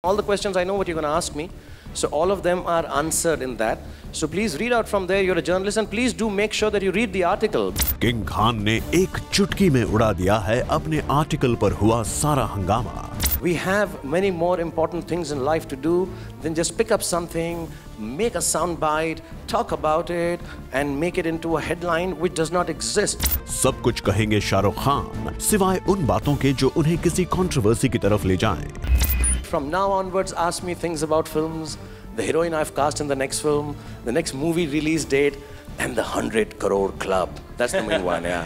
All the questions, I know what you're going to ask me. So all of them are answered in that. So please read out from there. You're a journalist and please do make sure that you read the article. King Khan ने एक चुटकी में उड़ा दिया है अपने article पर हुआ सारा हंगामा। We have many more important things in life to do than just pick up something, make a sound bite, talk about it and make it into a headline which does not exist. सब कुछ कहेंगे शाहरुख खान सिवाय उन बातों के जो उन्हें किसी कंट्रोवर्सी की तरफ ले जाएं। From now onwards, ask me things about films, the heroine I've cast in the next film, the next movie release date, and the 100 crore club. That's the main one, yeah.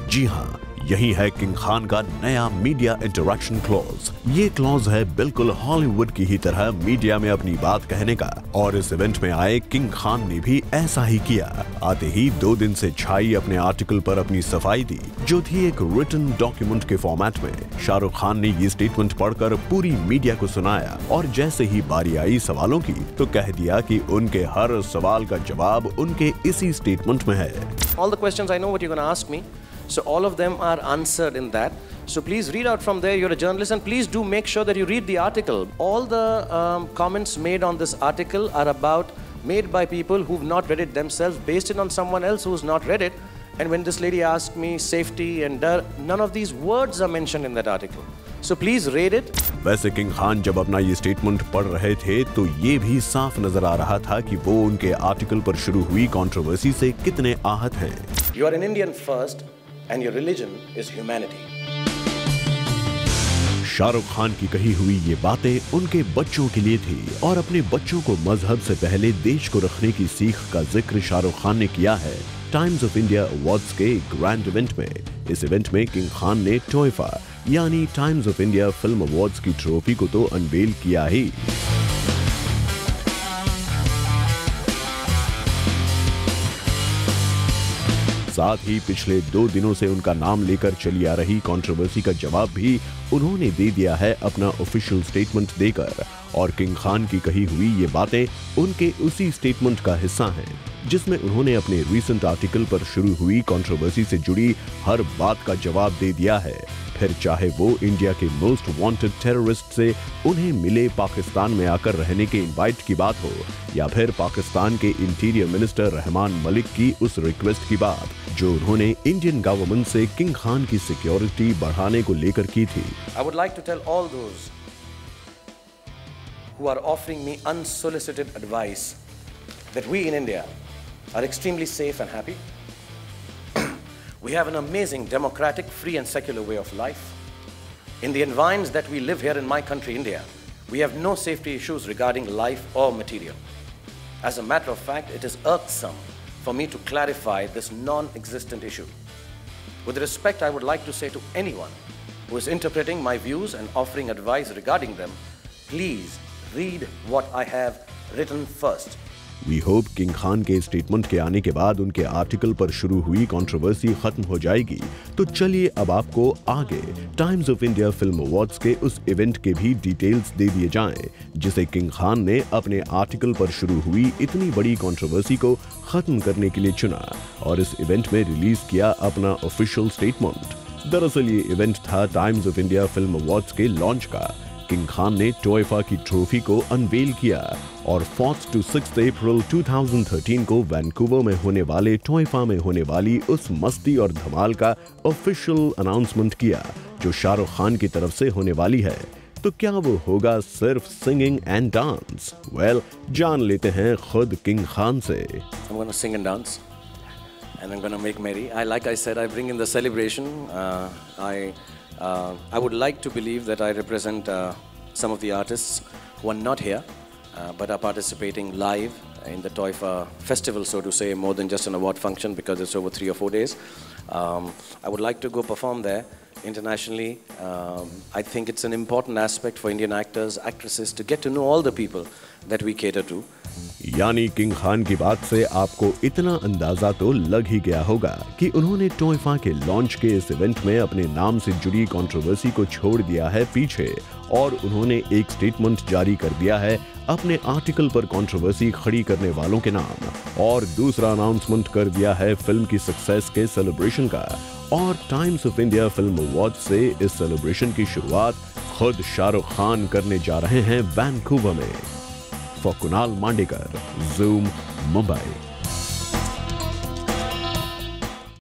जी हाँ, यही है king Khan का नया media interaction clause. ये clause है बिल्कुल Hollywood की ही तरह मीडिया में अपनी बात कहने का, और इस इवेंट में आए किंग खान ने भी ऐसा ही किया। आते ही 2 दिन से छाई अपने आर्टिकल पर अपनी सफाई दी, जो थी एक रिटन डॉक्यूमेंट के फॉर्मेट में। शाहरुख खान ने ये स्टेटमेंट पढ़कर पूरी मीडिया को सुनाया और जैसे ही बारी आई सवालों की तो कह दिया कि उनके हर सवाल का जवाब उनके इसी स्टेटमेंट में है। All the questions, I know what you're going to ask me. So all of them are answered in that. So please read out from there. You're a journalist and please do make sure that you read the article. All the comments made on this article are made by people who've not read it themselves, based it on someone else who's not read it. And when this lady asked me safety and none of these words are mentioned in that article. So please read it. वैसे king Khan जब अपना ये statement पढ़ रहे थे तो ये भी साफ नजर आ रहा था कि वो उनके आर्टिकल पर शुरू हुई कंट्रोवर्सी से कितने आहत हैं। You are an Indian first. And your religion is humanity. Shahrukh Khan की कही हुई ये बातें उनके बच्चों के लिए थी और अपने बच्चों को मजहब से पहले देश को रखने की सीख का जिक्र शाहरुख खान ने किया है टाइम्स ऑफ इंडिया अवार्ड्स के ग्रैंड इवेंट में। इस इवेंट में किंग खान ने टोइफा यानी times of India film awards की ट्रॉफी को तो अनवेल किया ही, साथ ही पिछले 2 दिनों से उनका नाम लेकर चली आ रही कंट्रोवर्सी का जवाब भी उन्होंने दे दिया है अपना ऑफिशियल स्टेटमेंट देकर। और किंग खान की कही हुई ये बातें उनके उसी स्टेटमेंट का हिस्सा हैं जिसमें उन्होंने अपने रीसेंट आर्टिकल पर शुरू हुई कंट्रोवर्सी से जुड़ी हर बात का जवाब दे दिया है। फिर चाहे वो इंडिया के मोस्ट वांटेड टेररिस्ट से उन्हें मिले पाकिस्तान में आकर रहने के इनवाइट की बात हो, या फिर पाकिस्तान के इंटीरियर मिनिस्टर रहमान मलिक की उस रिक्वेस्ट की बात जो उन्होंने इंडियन गवर्नमेंट से किंग खान की सिक्योरिटी बढ़ाने को लेकर की थी। I would like to tell all those who are offering me unsolicited advice that we in India are extremely safe and happy. We have an amazing democratic, free and secular way of life. In the environs that we live here in my country, India, we have no safety issues regarding life or material. As a matter of fact, it is irksome for me to clarify this non-existent issue. With respect, I would like to say to anyone who is interpreting my views and offering advice regarding them, please read what I have written first. We hope king Khan के statement के आने के बाद उनके article पर शुरू हुई controversy खत्म हो जाएगी। तो चलिए अब आपको आगे times of India film awards के उस इवेंट के भी डिटेल्स दे दिए जाएं जिसे किंग खान ने अपने आर्टिकल पर शुरू हुई इतनी बड़ी कंट्रोवर्सी को खत्म करने के लिए चुना और इस इवेंट में रिलीज किया अपना ऑफिशियल स्टेटमेंट। दरअसल ये इवेंट था times of India film awards के लॉन्च का। किंग खान ने टोइफा की ट्रॉफी को अनवेल किया और 4th to 6th अप्रैल 2013 को वैंकूवर में होने वाले टोइफा में होने वाली उस मस्ती और धमाल का ऑफिशियल अनाउंसमेंट किया जो शाहरुख खान की तरफ से होने वाली है। तो क्या वो होगा सिर्फ सिंगिंग एंड डांस? वेल, जान लेते हैं खुद किंग खान से। I'm going to sing and dance and I'm going to make merry. Like I said, I bring in the celebration. I would like to believe that I represent some of the artists who are not here but are participating live in the Toifa festival, so to say, more than just an award function because it's over 3 or 4 days. I would like to go perform there internationally. I think it's an important aspect for Indian actors, actresses to get to know all the people that we cater to. यानी king Khan की बात से आपको इतना अंदाजा तो लग ही गया होगा कि उन्होंने टोइफा के लॉन्च के इस इवेंट में अपने नाम से जुड़ी कंट्रोवर्सी को छोड़ दिया है पीछे और उन्होंने एक स्टेटमेंट जारी कर दिया है अपने आर्टिकल पर कंट्रोवर्सी खड़ी करने वालों के नाम, और दूसरा अनाउंसमेंट कर दिया है फिल्म की सक्सेस के सेलिब्रेशन का। और times of India film award से इस सेलिब्रेशन की शुरुआत खुद शाहरुख खान करने जा रहे हैं वैंकूवर में। For Kunal Mandekar, zoom, Mumbai.